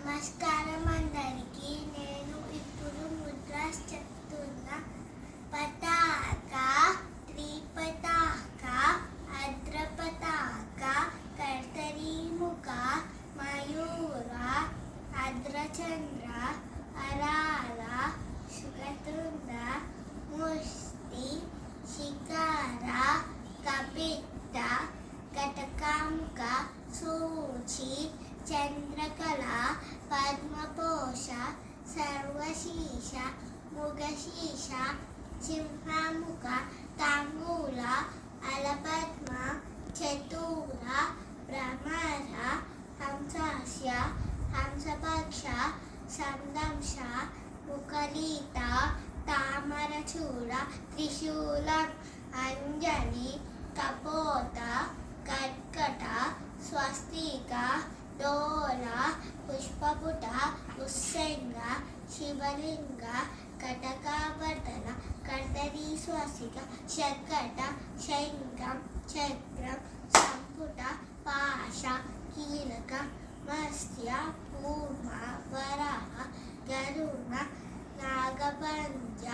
నమస్కారం అందరికీ. నేను ఇప్పుడు ముద్రాస్ చెప్తున్నా. పతాక, త్రిపతాక, అద్రపతాక, కర్తరీముఖ, మయూర, అద్రచంద్ర, అరాల, శుకతుండ, ముష్టి, శిఖర, కపిత్త, కటకాముక, సూచి, చంద్రకళ, పద్మపోష, సర్వశీష, ముగశీష, సింహముఖ, తాంబూల, అలపద్మ, చతూర, భ్రమర, హంసాస్య, హంసపక్ష, సందంశ, ముఖలిత, తామరచూడ, త్రిశూలం, అంజలి, కపోత, కర్కట, స్వస్తిక, డోల, పుష్పపుట, ఉస్సంగ, శివలింగ, కటకావర్తన, కర్తరీ స్వస్తిక, శర్కట, శంఖం, చక్రం, సంపుట, పాశ, కీలక, మత్స్య, కూర్మ, వరాహ, గరుణ, నాగపంజ,